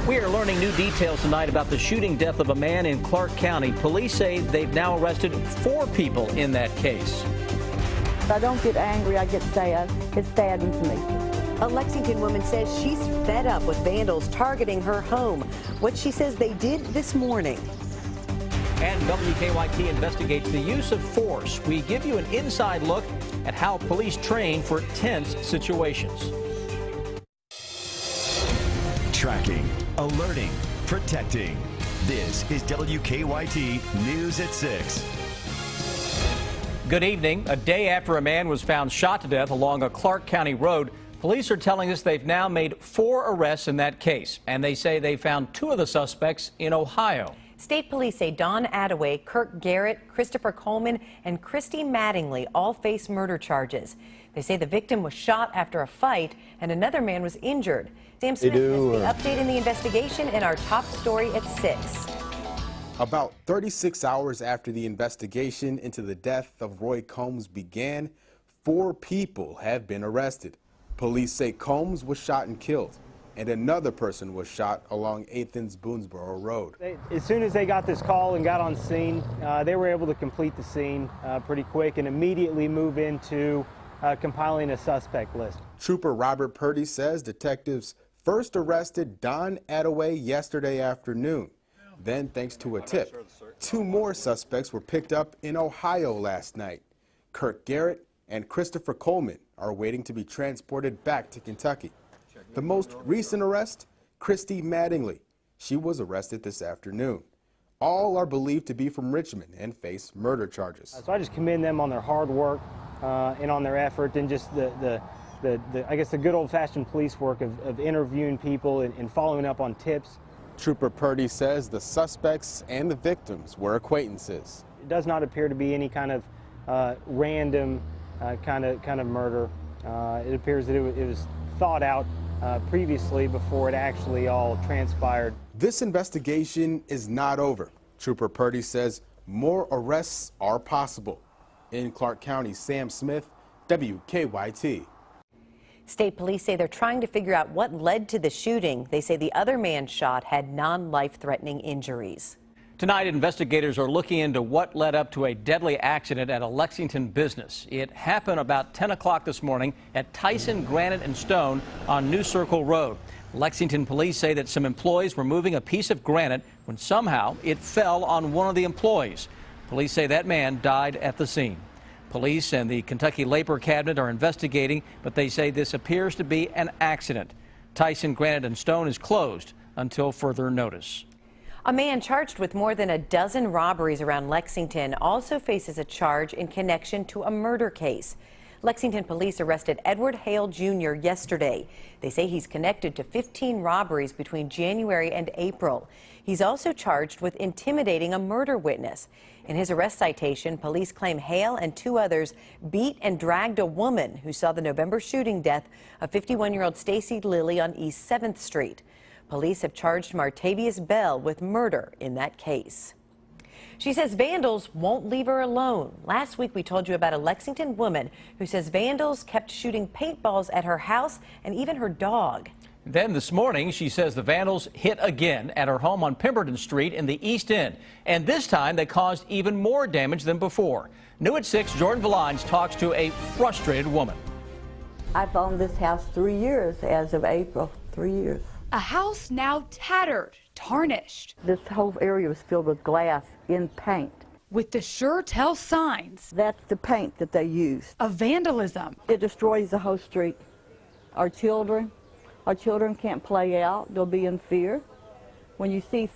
We are learning new details tonight about the shooting death of a man in Clark County. Police say they've now arrested 4 people in that case. I don't get angry, I get sad. It saddens me. A Lexington woman says she's fed up with vandals targeting her home. What she says they did this morning. And WKYT investigates the use of force. We give you an inside look at how police train for tense situations. Tracking, alerting, protecting. This is WKYT News at 6. Good evening. A day after a man was found shot to death along a Clark County road, police are telling us they've now made 4 arrests in that case, and they say they found 2 of the suspects in Ohio. State police say Don Attaway, Kirk Garrett, Christopher Coleman, and Christy Mattingly all face murder charges. They say the victim was shot after a fight and another man was injured. Sam Smith has the update in the investigation in our top story at 6. About 36 hours after the investigation into the death of Roy Combs began, 4 people have been arrested. Police say Combs was shot and killed, and another person was shot along Athens-Boonesboro Road. As soon as they got this call and got on scene, they were able to complete the scene pretty quick and immediately move into compiling a suspect list. Trooper Robert Purdy says detectives first arrested Don Attaway yesterday afternoon. Then, thanks to a tip, 2 more suspects were picked up in Ohio last night. Kirk Garrett and Christopher Coleman are waiting to be transported back to Kentucky. The most recent arrest, Christy Mattingly. She was arrested this afternoon. All are believed to be from Richmond and face murder charges. So I just commend them on their hard work and on their effort, and just I guess the good old-fashioned police work of interviewing people and following up on tips. Trooper Purdy says the suspects and the victims were acquaintances. It does not appear to be any kind of random kind of murder. It appears that it was thought out previously before it actually all transpired. This investigation is not over. Trooper Purdy says more arrests are possible. In Clark County, Sam Smith, WKYT. State police say they're trying to figure out what led to the shooting. They say the other man shot had non-life-threatening injuries. Tonight, investigators are looking into what led up to a deadly accident at a Lexington business. It happened about 10 o'clock this morning at Tyson Granite and Stone on New Circle Road. Lexington police say that some employees were moving a piece of granite when somehow it fell on one of the employees. Police say that man died at the scene. Police and the Kentucky Labor Cabinet are investigating, but they say this appears to be an accident. Tyson Granite and Stone is closed until further notice. A man charged with more than a dozen robberies around Lexington also faces a charge in connection to a murder case. Lexington police arrested Edward Hale Jr. yesterday. They say he's connected to 15 robberies between January and April. He's also charged with intimidating a murder witness. In his arrest citation, police claim Hale and 2 others beat and dragged a woman who saw the November shooting death of 51-year-old Stacy Lilly on East 7th Street. Police have charged Martavius Bell with murder in that case. She says vandals won't leave her alone. Last week we told you about a Lexington woman who says vandals kept shooting paintballs at her house and even her dog. Then this morning, she says the vandals hit again at her home on Pemberton Street in the East End. And this time they caused even more damage than before. New at 6, Jordan Valines talks to a frustrated woman. I've owned this house 3 years as of April, 3 years. A house now tattered, tarnished. This whole area was filled with glass in paint. With the sure tell signs. That's the paint that they used. Of vandalism. It destroys the whole street. Our children can't play out. They'll be in fear. When you see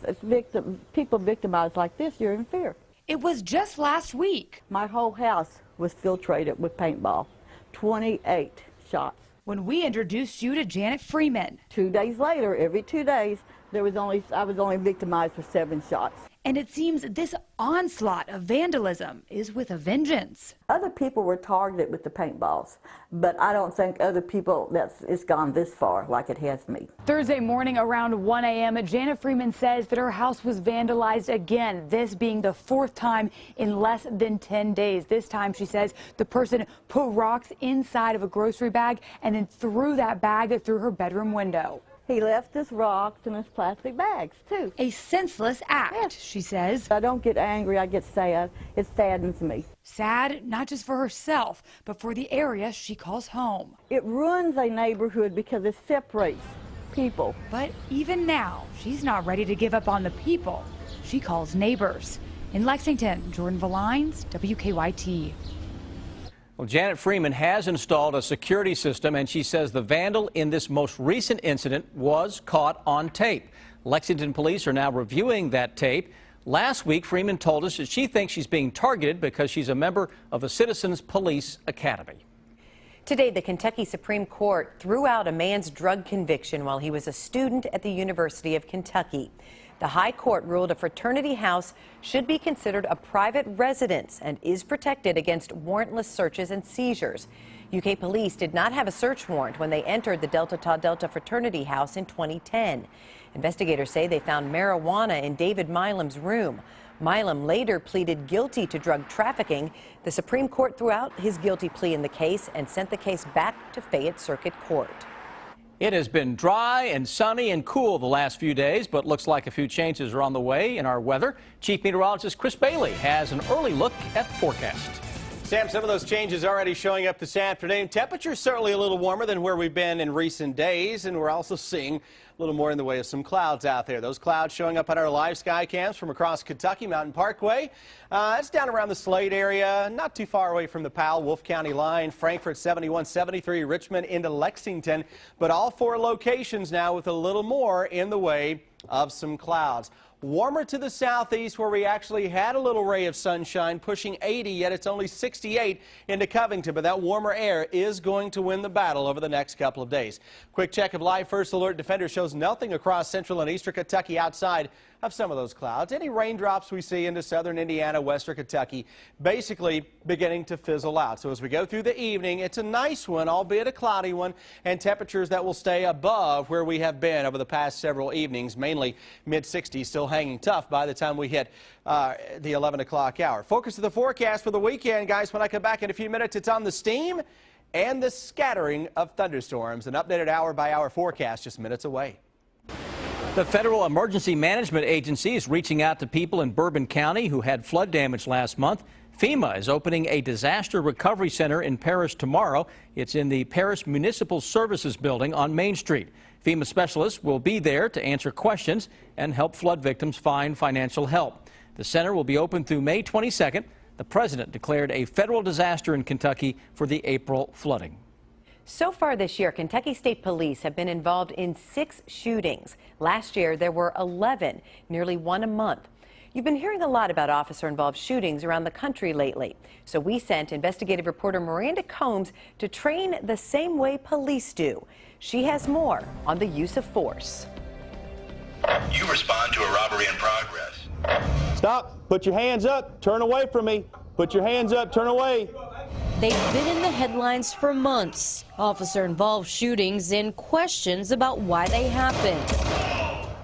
people victimized like this, you're in fear. It was just last week. My whole house was filtrated with paintball. 28 shots. When we introduced you to Janet Freeman. 2 days later, every 2 days, I was only victimized for 7 shots. And it seems this onslaught of vandalism is with a vengeance. Other people were targeted with the paintballs, but I don't think other people, it's gone this far like it has me. Thursday morning around 1 a.m., Janet Freeman says that her house was vandalized again, this being the 4th time in less than 10 days. This time, she says, the person put rocks inside of a grocery bag and then threw that bag through her bedroom window. He left us rocks and his plastic bags, too. A senseless act, Yes. she says. I don't get angry, I get sad. It saddens me. Sad, not just for herself, but for the area she calls home. It ruins a neighborhood because it separates people. But even now, she's not ready to give up on the people she calls neighbors. In Lexington, Jordan Valines, WKYT. Well, Janet Freeman has installed a security system, and she says the vandal in this most recent incident was caught on tape. Lexington police are now reviewing that tape. Last week, Freeman told us that she thinks she's being targeted because she's a member of the Citizens Police Academy. Today, the Kentucky Supreme Court threw out a man's drug conviction while he was a student at the University of Kentucky. The High Court ruled a fraternity house should be considered a private residence and is protected against warrantless searches and seizures. UK police did not have a search warrant when they entered the Delta Tau Delta fraternity house in 2010. Investigators say they found marijuana in David Milam's room. Milam later pleaded guilty to drug trafficking. The Supreme Court threw out his guilty plea in the case and sent the case back to Fayette Circuit Court. It has been dry and sunny and cool the last few days, but looks like a few changes are on the way in our weather. Chief Meteorologist Chris Bailey has an early look at the forecast. Sam, some of those changes already showing up this afternoon. Temperatures certainly a little warmer than where we've been in recent days, and we're also seeing a little more in the way of some clouds out there. Those clouds showing up on our live sky cams from across Kentucky Mountain Parkway. It's down around the Slade area, not too far away from the Powell Wolf County line. Frankfort 71, 73, Richmond into Lexington, but all four locations now with a little more in the way of some clouds. Warmer to the southeast where we actually had a little ray of sunshine pushing 80, yet it's only 68 into Covington. But that warmer air is going to win the battle over the next couple of days. Quick check of Live First Alert Defender shows nothing across central and eastern Kentucky outside of some of those clouds. Any raindrops we see into southern Indiana, western Kentucky, basically beginning to fizzle out. So as we go through the evening, it's a nice one, albeit a cloudy one, and temperatures that will stay above where we have been over the past several evenings, mainly mid-60s, still hanging tough by the time we hit the 11 o'clock hour. Focus of the forecast for the weekend, guys. When I come back in a few minutes, it's on the steam and the scattering of thunderstorms. An updated hour-by-hour forecast just minutes away. The Federal Emergency Management Agency is reaching out to people in Bourbon County who had flood damage last month. FEMA is opening a disaster recovery center in Paris tomorrow. It's in the Paris Municipal Services Building on Main Street. FEMA specialists will be there to answer questions and help flood victims find financial help. The center will be open through May 22nd. The president declared a federal disaster in Kentucky for the April flooding. So far this year, Kentucky State Police have been involved in 6 shootings. Last year, there were 11, nearly one a month. You've been hearing a lot about officer-involved shootings around the country lately. So we sent investigative reporter Miranda Combs to train the same way police do. She has more on the use of force. You respond to a robbery in progress. Stop. Put your hands up. Turn away from me. Put your hands up. Turn away. They've been in the headlines for months. Officer-involved shootings and questions about why they happened.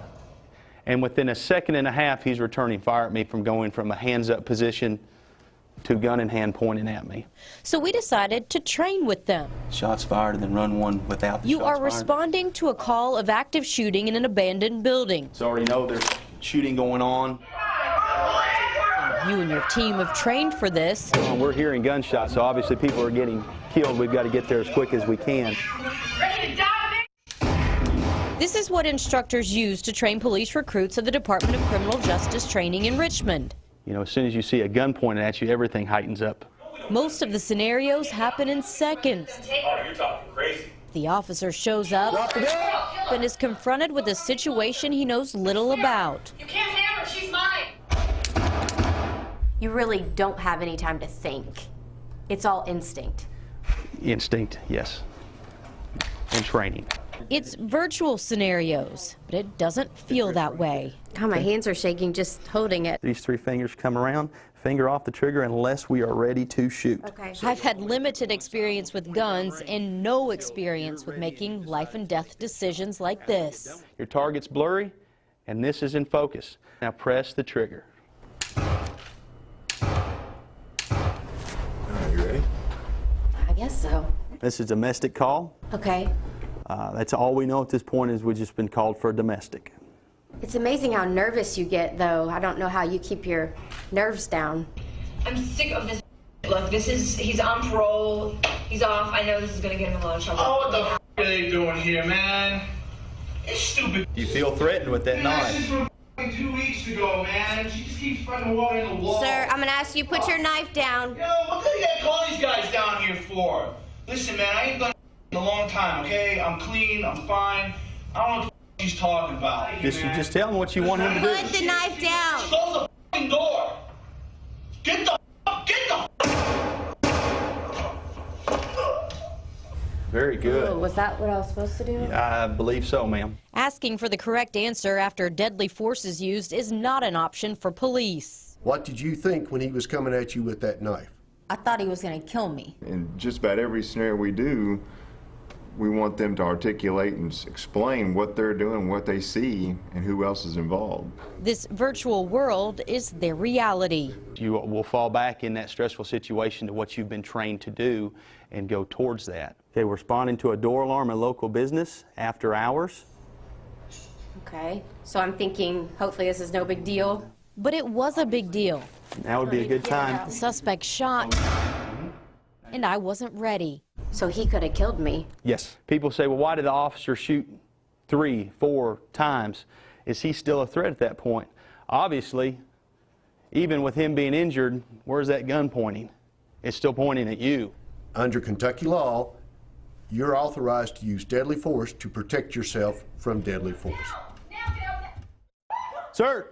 And within a second and a half, he's returning fire at me from going from a hands-up position to gun in hand pointing at me. So we decided to train with them. Shots fired and then run one without the You shots are fired. responding to a call of active shooting in an abandoned building. So I already know there's shooting going on. You and your team have trained for this. We're hearing gunshots, so obviously people are getting killed. We've got to get there as quick as we can. This is what instructors use to train police recruits at the Department of Criminal Justice Training in Richmond. You know, as soon as you see a gun pointed at you, everything heightens up. Most of the scenarios happen in seconds. You're talking crazy. The officer shows up and is confronted with a situation he knows little about. You can't have her, she's mine. You really don't have any time to think. It's all instinct. Instinct, yes. And training. It's virtual scenarios, but it doesn't feel that way. God, my hands are shaking just holding it. These 3 fingers come around, finger off the trigger unless we are ready to shoot. Okay. I've had limited experience with guns and no experience with making life and death decisions like this. Your target's blurry, and this is in focus. Now press the trigger. I guess so. This is a domestic call. Okay. That's all we know at this point is we've just been called for a domestic. It's amazing how nervous you get, though. I don't know how you keep your nerves down. I'm sick of this. Look, he's on parole. He's off. I know this is going to get him in a lot of trouble. Oh, what the f are they doing here, man? It's stupid. Do you feel threatened with that knife? This is from 2 weeks ago, man. She just keeps spreading water in the wall. Sir, I'm going to ask you to put your knife down. Yo, what do you gotta call these guys down here for? Listen, man, I ain't done in a long time, okay? I'm clean, I'm fine. I don't know what the he's talking about. Just tell him what you want him to do. Put the knife down. Close the f***ing door. Get the. Very good. Oh, was that what I was supposed to do? I believe so, ma'am. Asking for the correct answer after deadly force is used is not an option for police. What did you think when he was coming at you with that knife? I thought he was going to kill me. In just about every scenario we do, we want them to articulate and explain what they're doing, what they see, and who else is involved. This virtual world is their reality. You will fall back in that stressful situation to what you've been trained to do and go towards that. Okay, we're responding to a door alarm at a local business after hours. Okay, so I'm thinking hopefully this is no big deal. But it was a big deal. That would be a good time. The suspect shot, and I wasn't ready. So he could have killed me. Yes. People say, well, why did the officer shoot 3, 4 times? Is he still a threat at that point? Obviously, even with him being injured, where's that gun pointing? It's still pointing at you. Under Kentucky law, you're authorized to use deadly force to protect yourself from deadly force. Sir,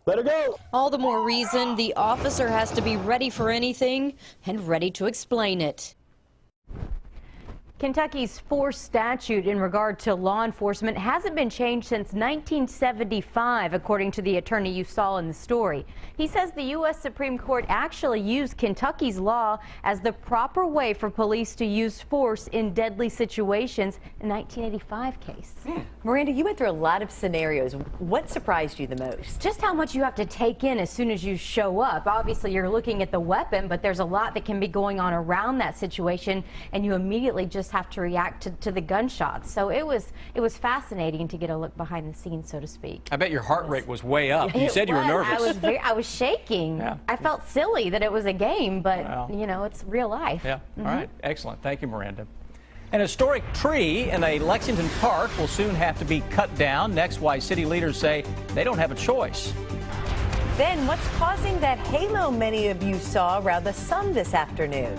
let her go. All the more reason the officer has to be ready for anything and ready to explain it. Kentucky's force statute in regard to law enforcement hasn't been changed since 1975, according to the attorney you saw in the story. He says the U.S. Supreme Court actually used Kentucky's law as the proper way for police to use force in deadly situations in the 1985 case. Miranda, you went through a lot of scenarios. What surprised you the most? Just how much you have to take in as soon as you show up. Obviously, you're looking at the weapon, but there's a lot that can be going on around that situation, and you immediately just have to react to the gunshots. So it was fascinating to get a look behind the scenes, so to speak. I bet your heart rate was way up. You said you were nervous. I was shaking. Yeah. I felt silly that it was a game, but you know, it's real life. Yeah. All right. Excellent. Thank you, Miranda. An historic tree in a Lexington park will soon have to be cut down. Next, why city leaders say they don't have a choice. Then what's causing that halo many of you saw around the sun this afternoon?